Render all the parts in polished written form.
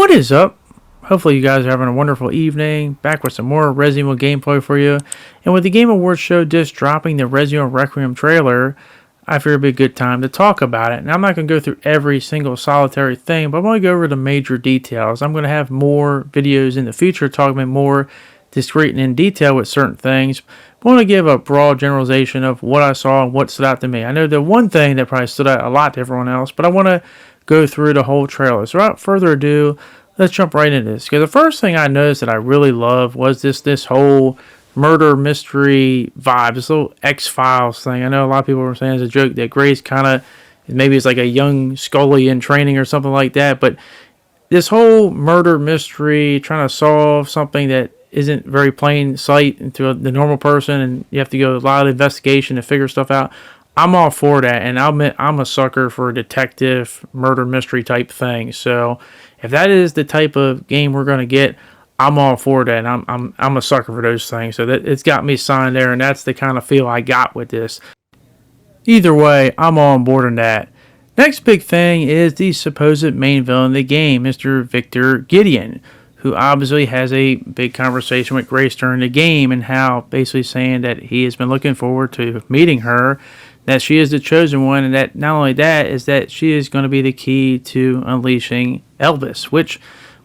What is up? Hopefully you guys are having a wonderful evening. Back with some more Resident Evil gameplay for you. And with the Game Awards show just dropping the Resident Evil Requiem trailer, I figured it'd be a good time to talk about it. And I'm not going to go through every single solitary thing, but I'm going to go over the major details. I'm going to have more videos in the future talking about more discreet and in detail with certain things. I want to give a broad generalization of what I saw and what stood out to me. I know the one thing that probably stood out a lot to everyone else, but I want to go through the whole trailer. So without further ado, let's jump right into this. Because the first thing I noticed that I really loved was this whole murder mystery vibe, this little X-Files thing. I know a lot of people were saying it's a joke that Grace kind of, maybe it's like a young Scully in training or something like that, but this whole murder mystery, trying to solve something that isn't very plain sight to the normal person, and you have to go a lot of investigation to figure stuff out. I'm all for that, and I'm a sucker for a detective murder mystery type thing. So if that is the type of game we're going to get, I'm all for that. And I'm a sucker for those things. So that it's got me signed there, and that's the kind of feel I got with this. Either way, I'm all on board on that. Next big thing is the supposed main villain of the game, Mr. Victor Gideon, who obviously has a big conversation with Grace during the game, and how basically saying that he has been looking forward to meeting her, that she is the chosen one, and that not only that is that she is going to be the key to unleashing Elvis, which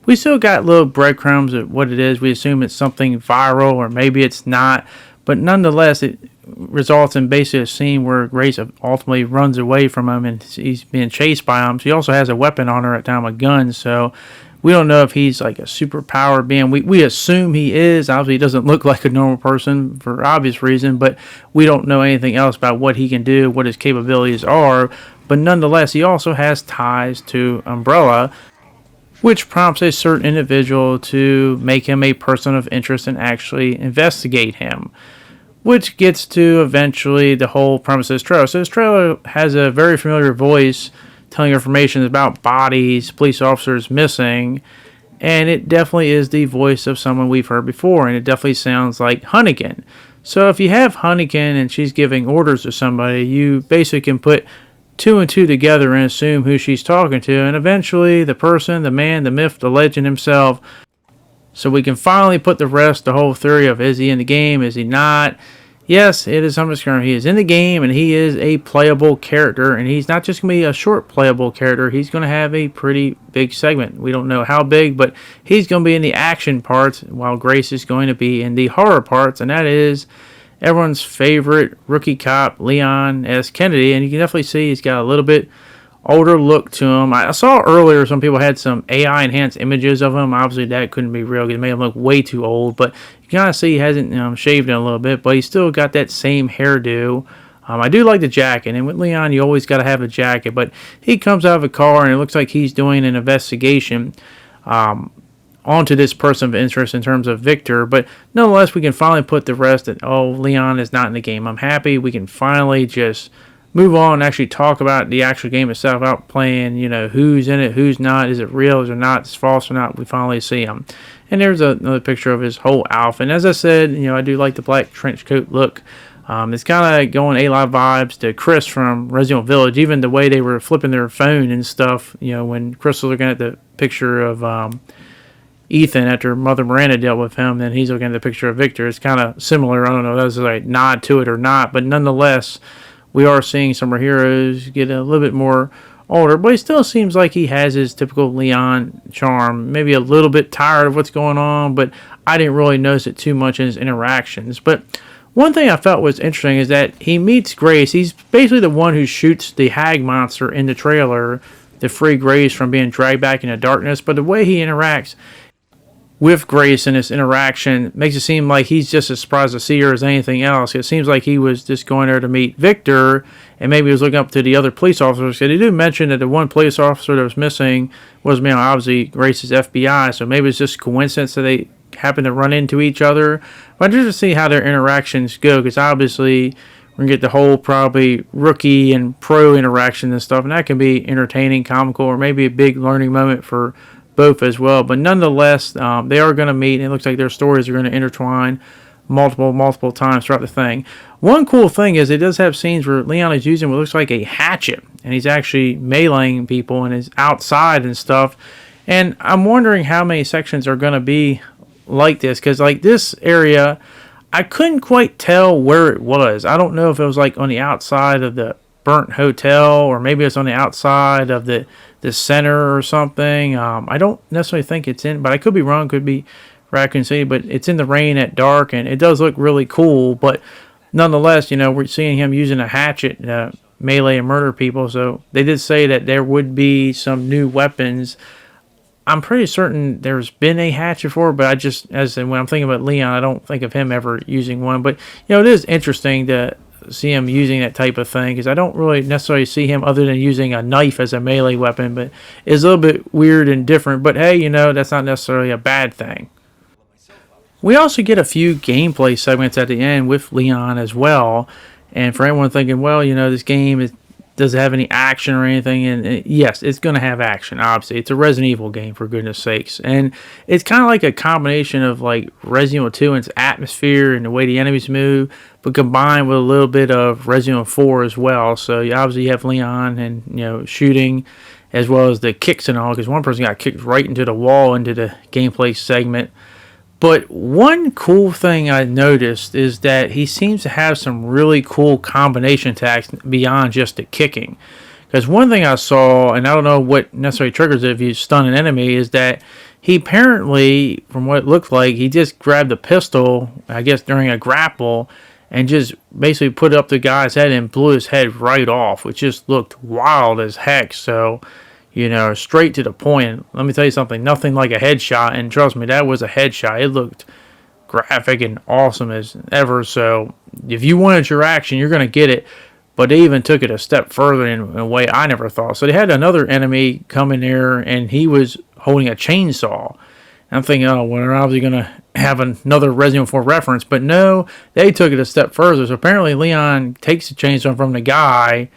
we still got little breadcrumbs of what it is. We assume it's something viral, or maybe it's not, but nonetheless it results in basically a scene where Grace ultimately runs away from him and he's being chased by him. She also has a weapon on her at the time, a gun, so we don't know if he's like a superpowered being. We assume he is. Obviously, he doesn't look like a normal person for obvious reason, but we don't know anything else about what he can do, what his capabilities are. But nonetheless, he also has ties to Umbrella, which prompts a certain individual to make him a person of interest and actually investigate him, which gets to eventually the whole premise of this trailer. So this trailer has a very familiar voice telling information about bodies, police officers missing, and it definitely is the voice of someone we've heard before, and it definitely sounds like Hunnigan. So if you have Hunnigan and she's giving orders to somebody, you basically can put two and two together and assume who she's talking to, and eventually the person, the man, the myth, the legend himself. So we can finally put the rest, the whole theory of is he in the game, is he not? Yes, it is confirmed. He is in the game, and he is a playable character, and he's not just going to be a short playable character. He's going to have a pretty big segment. We don't know how big, but he's going to be in the action parts, while Grace is going to be in the horror parts, and that is everyone's favorite rookie cop, Leon S. Kennedy, and you can definitely see he's got a little bit older look to him. I saw earlier some people had some AI enhanced images of him. Obviously that couldn't be real because it made him look way too old, but you can kind of see he hasn't shaved in a little bit, but he's still got that same hairdo. I do like the jacket, and with Leon you always got to have a jacket, but he comes out of a car and it looks like he's doing an investigation onto this person of interest in terms of Victor, but nonetheless we can finally put the rest that, oh, Leon is not in the game. I'm happy we can finally just move on and actually talk about the actual game itself, about playing, who's in it, who's not, is it real, is it not, is it false or not. We finally see him. And there's another picture of his whole outfit. And as I said, I do like the black trench coat look. It's kind of going A-Live vibes to Chris from Resident Evil Village, even the way they were flipping their phone and stuff, when Chris was looking at the picture of Ethan after Mother Miranda dealt with him, then he's looking at the picture of Victor. It's kind of similar. I don't know if that was like nod to it or not, but nonetheless, we are seeing some of our heroes get a little bit more older, but he still seems like he has his typical Leon charm. Maybe a little bit tired of what's going on, but I didn't really notice it too much in his interactions. But one thing I felt was interesting is that he meets Grace. He's basically the one who shoots the hag monster in the trailer to free Grace from being dragged back into darkness. But the way he interacts with Grace in this interaction makes it seem like he's just as surprised to see her as anything else. It seems like he was just going there to meet Victor, and maybe he was looking up to the other police officers. They do mention that the one police officer that was missing was, obviously Grace's FBI, so maybe it's just coincidence that they happen to run into each other. But I'm just to see how their interactions go, because obviously we're going to get the whole probably rookie and pro interaction and stuff, and that can be entertaining, comical, or maybe a big learning moment for both as well. But nonetheless, they are going to meet, and it looks like their stories are going to intertwine multiple times throughout the thing. One cool thing is it does have scenes where Leon is using what looks like a hatchet, and he's actually meleeing people and is outside and stuff. And I'm wondering how many sections are going to be like this, because like this area, I couldn't quite tell where it was. I don't know if it was like on the outside of the burnt hotel, or maybe it's on the outside of the center or something. I don't necessarily think it's in, but I could be wrong. Could be Raccoon City, but it's in the rain at dark, and it does look really cool. But nonetheless, we're seeing him using a hatchet, melee and murder people. So they did say that there would be some new weapons. I'm pretty certain there's been a hatchet before, but I just, as I said, when I'm thinking about Leon, I don't think of him ever using one. But it is interesting to see him using that type of thing, because I don't really necessarily see him other than using a knife as a melee weapon. But it's a little bit weird and different. But hey, that's not necessarily a bad thing. We also get a few gameplay segments at the end with Leon as well. And for anyone thinking, well, this game does it have any action or anything? And yes, it's going to have action, obviously. It's a Resident Evil game, for goodness sakes. And it's kind of like a combination of like Resident Evil 2 and its atmosphere and the way the enemies move, but combined with a little bit of Resident Evil 4 as well. So obviously you have Leon and, shooting, as well as the kicks and all, because one person got kicked right into the wall into the gameplay segment. But one cool thing I noticed is that he seems to have some really cool combination attacks beyond just the kicking. Because one thing I saw, and I don't know what necessarily triggers it if you stun an enemy, is that he apparently, from what it looked like, he just grabbed a pistol, I guess during a grapple, and just basically put it up the guy's head and blew his head right off, which just looked wild as heck. So, straight to the point. Let me tell you something, nothing like a headshot, and trust me, that was a headshot. It looked graphic and awesome as ever. So if you wanted your action, you're going to get it. But they even took it a step further in a way I never thought. So they had another enemy come in there, and he was holding a chainsaw. And I'm thinking, oh, well, they're obviously going to have another Resident Evil 4 reference. But no, they took it a step further. So apparently Leon takes the chainsaw from the guy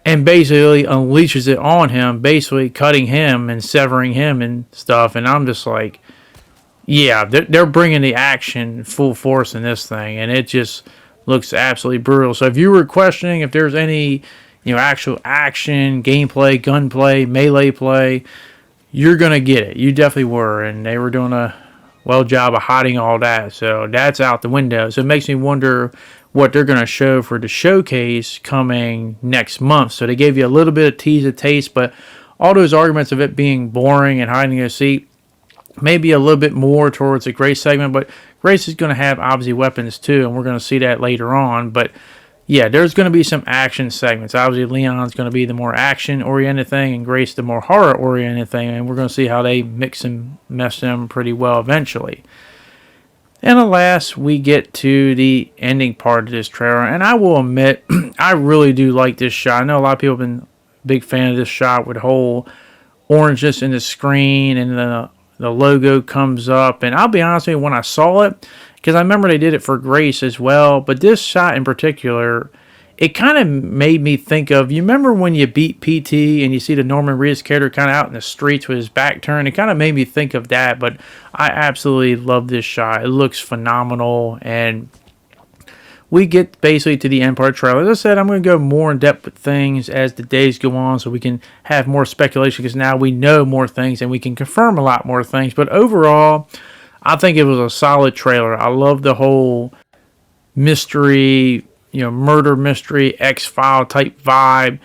and basically unleashes it on him, basically cutting him and severing him and stuff. And I'm just like, yeah, they're bringing the action full force in this thing, and it just looks absolutely brutal. So if you were questioning if there's any, actual action, gameplay, gunplay, melee play, you're going to get it. You definitely were, and they were doing a well job of hiding all that. So that's out the window. So it makes me wonder what they're going to show for the showcase coming next month. So they gave you a little bit of tease, a taste, but all those arguments of it being boring and hiding a seat, maybe a little bit more towards the Grace segment, but Grace is going to have obviously weapons too, and we're going to see that later on. But yeah, there's going to be some action segments. Obviously Leon's going to be the more action oriented thing, and Grace the more horror oriented thing, and we're going to see how they mix and mesh them pretty well eventually. And alas, we get to the ending part of this trailer, and I will admit, I really do like this shot. I know a lot of people have been a big fan of this shot with the whole orangeness in the screen, and the logo comes up. And I'll be honest with you, when I saw it, because I remember they did it for Grace as well, but this shot in particular, it kind of made me think of, you remember when you beat PT and you see the Norman Reedus character kind of out in the streets with his back turned? It kind of made me think of that, but I absolutely love this shot. It looks phenomenal, and we get basically to the end part of the trailer. As I said, I'm going to go more in depth with things as the days go on, so we can have more speculation, because now we know more things and we can confirm a lot more things. But overall, I think it was a solid trailer. I love the whole mystery, murder mystery, X-File type vibe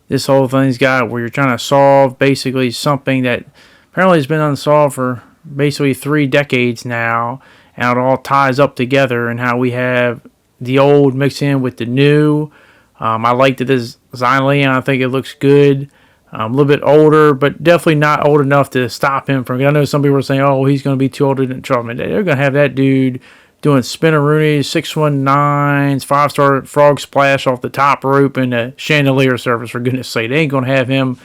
this whole thing's got, where you're trying to solve basically something that apparently has been unsolved for basically 3 decades now, and it all ties up together, and how we have the old mixed in with the new. I like the design of Leon. I think it looks good. A little bit older, but definitely not old enough to stop him from. I know some people are saying, "Oh, he's going to be too old to trouble." They're going to have that dude doing spinneroonies, 619s, 5-star frog splash off the top rope in the chandelier service. For goodness' sake, they ain't going to have him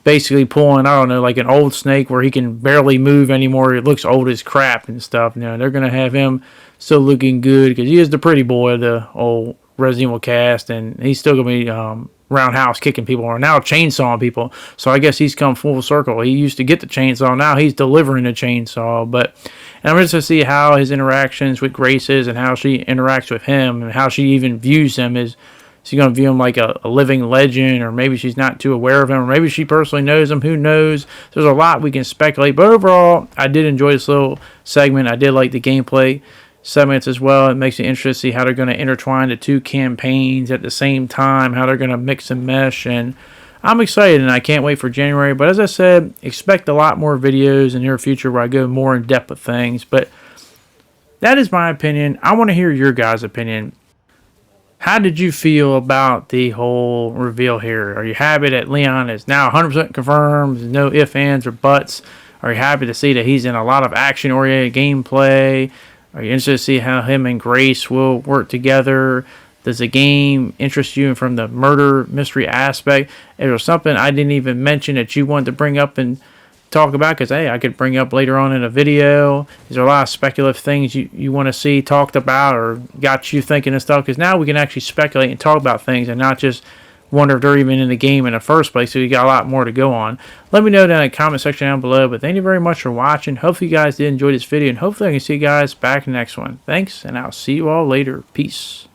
basically pulling, I don't know, like an old snake where he can barely move anymore. It looks old as crap and stuff. They're going to have him still looking good, because he is the pretty boy of the old Resident Evil cast, and he's still going to be roundhouse kicking people, or now chainsawing people. So I guess he's come full circle. He used to get the chainsaw, now he's delivering the chainsaw. And I'm just to see how his interactions with Grace is, and how she interacts with him, and how she even views him as She's going to view him like a living legend, or maybe she's not too aware of him, or maybe she personally knows him. Who knows? There's a lot we can speculate. But overall, I did enjoy this little segment. I did like the gameplay segments as well. It makes it interesting to see how they're going to intertwine the two campaigns at the same time, how they're going to mix and mesh, and I'm excited and I can't wait for January. But as I said, expect a lot more videos in the near future where I go more in depth with things. But that is my opinion. I want to hear your guys' opinion. How did you feel about the whole reveal here? Are you happy that Leon is now 100% confirmed? There's no ifs, ands, or buts. Are you happy to see that he's in a lot of action-oriented gameplay? Are you interested to see how him and Grace will work together? Does the game interest you from the murder mystery aspect? Is there something I didn't even mention that you wanted to bring up and talk about? Because, hey, I could bring up later on in a video. Is there a lot of speculative things you want to see talked about or got you thinking and stuff? Because now we can actually speculate and talk about things and not just wonder if they're even in the game in the first place. So you got a lot more to go on. Let me know down in the comment section down below. But thank you very much for watching. Hopefully you guys did enjoy this video. And hopefully I can see you guys back in the next one. Thanks, and I'll see you all later. Peace.